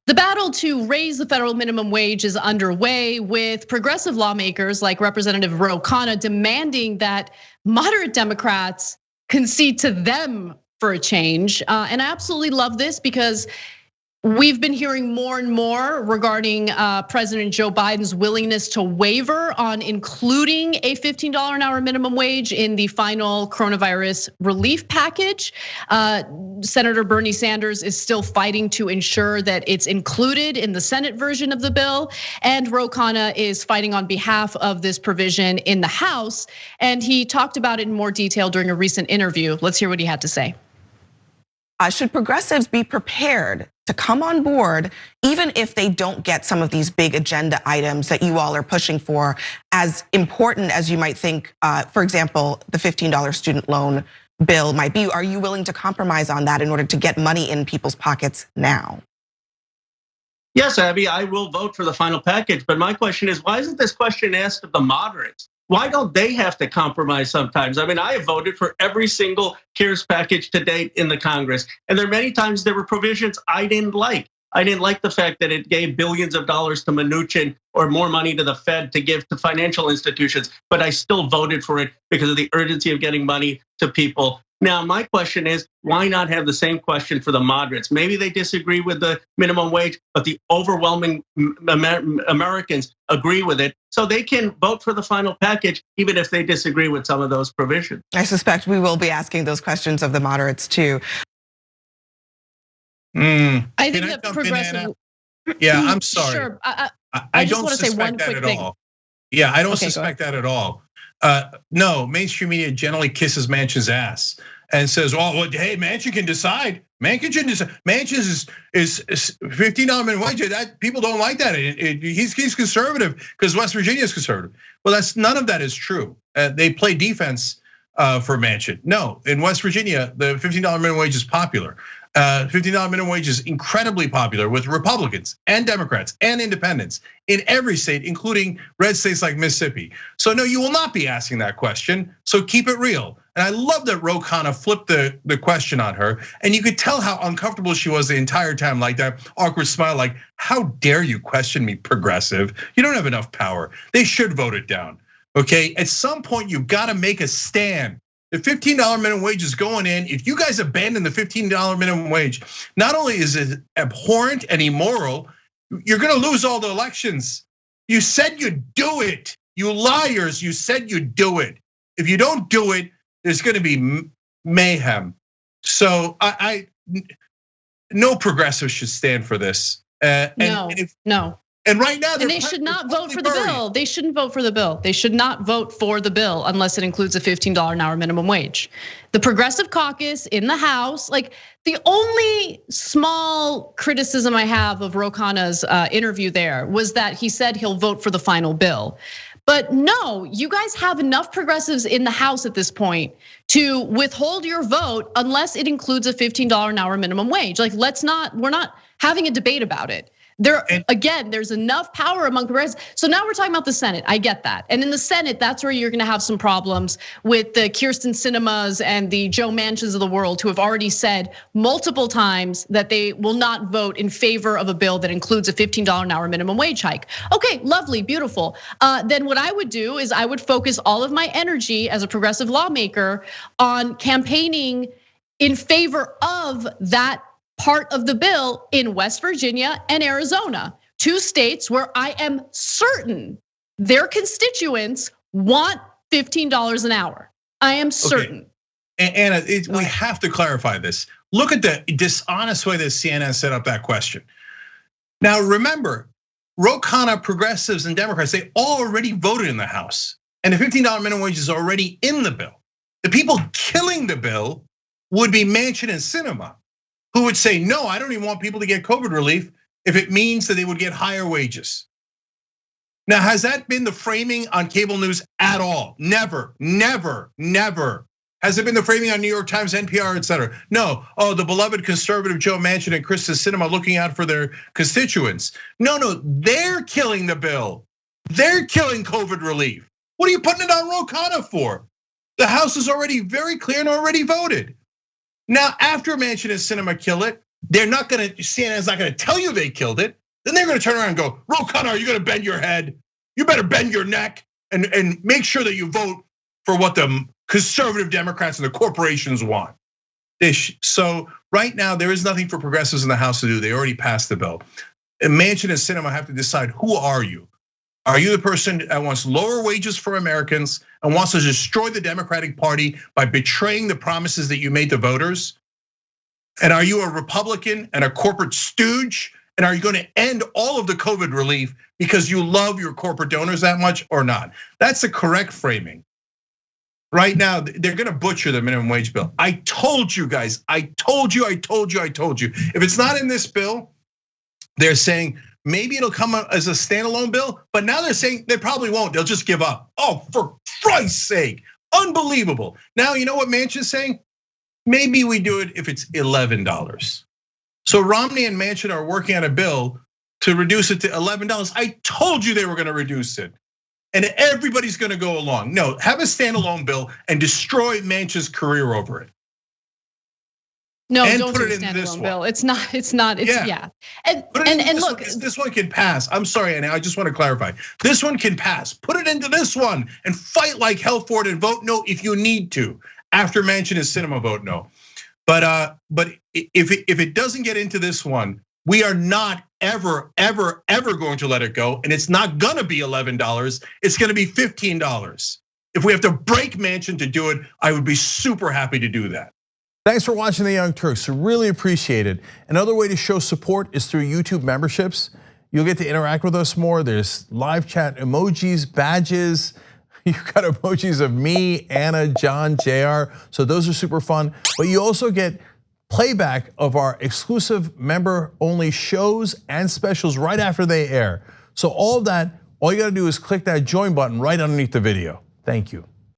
The battle to raise the federal minimum wage is underway, with progressive lawmakers like Representative Ro Khanna demanding that moderate Democrats concede to them for a change. And I absolutely love this because we've been hearing more and more regarding President Joe Biden's willingness to waver on including a $15 an hour minimum wage in the final coronavirus relief package. Senator Bernie Sanders is still fighting to ensure that it's included in the Senate version of the bill. And Ro Khanna is fighting on behalf of this provision in the House. And he talked about it in more detail during a recent interview. Let's hear what he had to say. Should progressives be prepared to come on board, even if they don't get some of these big agenda items that you all are pushing for, as important as you might think, for example, the $15 student loan bill might be? Are you willing to compromise on that in order to get money in people's pockets now? Yes, Abby, I will vote for the final package. But my question is, why isn't this question asked of the moderates? Why don't they have to compromise sometimes? I mean, I have voted for every single CARES package to date in the Congress. And there are many times there were provisions I didn't like. I didn't like the fact that it gave billions of dollars to Mnuchin or more money to the Fed to give to financial institutions, but I still voted for it because of the urgency of getting money to people. Now, my question is, why not have the same question for the moderates? Maybe they disagree with the minimum wage, but the overwhelming Americans agree with it. So they can vote for the final package, even if they disagree with some of those provisions. I suspect we will be asking those questions of the moderates too. I think that progressive. Yeah, I'm sorry. Sure. I don't want to say one quick thing. Yeah, I don't suspect that at all. No, mainstream media generally kisses Manchin's ass and says, "Well, hey, Manchin can decide. Manchin is $15 minimum wage. That people don't like that. He's conservative because West Virginia is conservative." Well, none of that is true. They play defense for Manchin. No, in West Virginia, the $15 minimum wage is popular. $15 minimum wage is incredibly popular with Republicans and Democrats and independents in every state, including red states like Mississippi. So no, you will not be asking that question. So keep it real. And I love that Ro Khanna flipped the question on her, and you could tell how uncomfortable she was the entire time, like that awkward smile, like, how dare you question me, progressive? You don't have enough power. They should vote it down. Okay, at some point you've got to make a stand. The $15 minimum wage is going in. If you guys abandon the $15 minimum wage, not only is it abhorrent and immoral, you're gonna lose all the elections. You said you'd do it. You liars, you said you'd do it. If you don't do it, there's gonna be mayhem. So no progressive should stand for this. No. And right now, and they should not vote for the bill. They shouldn't vote for the bill. They should not vote for the bill unless it includes a $15 an hour minimum wage. The Progressive Caucus in the House, like the only small criticism I have of Ro Khanna's interview there was that he said he'll vote for the final bill. But no, you guys have enough progressives in the House at this point to withhold your vote unless it includes a $15 an hour minimum wage. Like, we're not having a debate about it. There's enough power among progressives. So now we're talking about the Senate. I get that. And in the Senate, that's where you're gonna have some problems with the Kyrsten Sinemas and the Joe Manchins of the world, who have already said multiple times that they will not vote in favor of a bill that includes a $15 an hour minimum wage hike. Okay, lovely, beautiful. Then what I would do is I would focus all of my energy as a progressive lawmaker on campaigning in favor of that part of the bill in West Virginia and Arizona, two states where I am certain their constituents want $15 an hour. I am certain. Okay. Anna, we have to clarify this. Look at the dishonest way that CNN set up that question. Now remember, Ro Khanna, progressives and Democrats, they already voted in the House, and the $15 minimum wage is already in the bill. The people killing the bill would be Manchin and Sinema, who would say, no, I don't even want people to get COVID relief if it means that they would get higher wages. Now, has that been the framing on cable news at all? Never, never, never. Has it been the framing on New York Times, NPR, et cetera? No, the beloved conservative Joe Manchin and Kyrsten Sinema looking out for their constituents. No, they're killing the bill. They're killing COVID relief. What are you putting it on Ro Khanna for? The House is already very clear and already voted. Now, after Manchin and Sinema kill it, CNN's not gonna tell you they killed it. Then they're gonna turn around and go, Ro Khanna, are you gonna bend your head? You better bend your neck and make sure that you vote for what the conservative Democrats and the corporations want. So right now, there is nothing for progressives in the House to do. They already passed the bill. And Manchin and Sinema have to decide, who are you? Are you the person that wants lower wages for Americans and wants to destroy the Democratic Party by betraying the promises that you made to voters? And are you a Republican and a corporate stooge? And are you going to end all of the COVID relief because you love your corporate donors that much or not? That's the correct framing. Right now, they're gonna butcher the minimum wage bill. I told you guys, I told you. If it's not in this bill, they're saying maybe it'll come as a standalone bill, but now they're saying they probably won't, they'll just give up. Oh, for Christ's sake, unbelievable. Now, you know what Manchin's saying? Maybe we do it if it's $11. So Romney and Manchin are working on a bill to reduce it to $11. I told you they were gonna reduce it. And everybody's gonna go along. No, have a standalone bill and destroy Manchin's career over it. No, and don't do a standalone bill. It's yeah. And look, this one can pass. I'm sorry, Anna, I just want to clarify. This one can pass. Put it into this one and fight like hell for it and vote no if you need to. After Manchin and Sinema vote no. But if it doesn't get into this one, we are not ever going to let it go, and it's not gonna be $11. It's gonna be $15. If we have to break Manchin to do it, I would be super happy to do that. Thanks for watching the Young Turks. Really appreciate it. Another way to show support is through YouTube memberships. You'll get to interact with us more. There's live chat emojis, badges. You've got emojis of me, Anna, John, JR. So those are super fun. But you also get playback of our exclusive member-only shows and specials right after they air. So all of that, all you gotta do is click that join button right underneath the video. Thank you.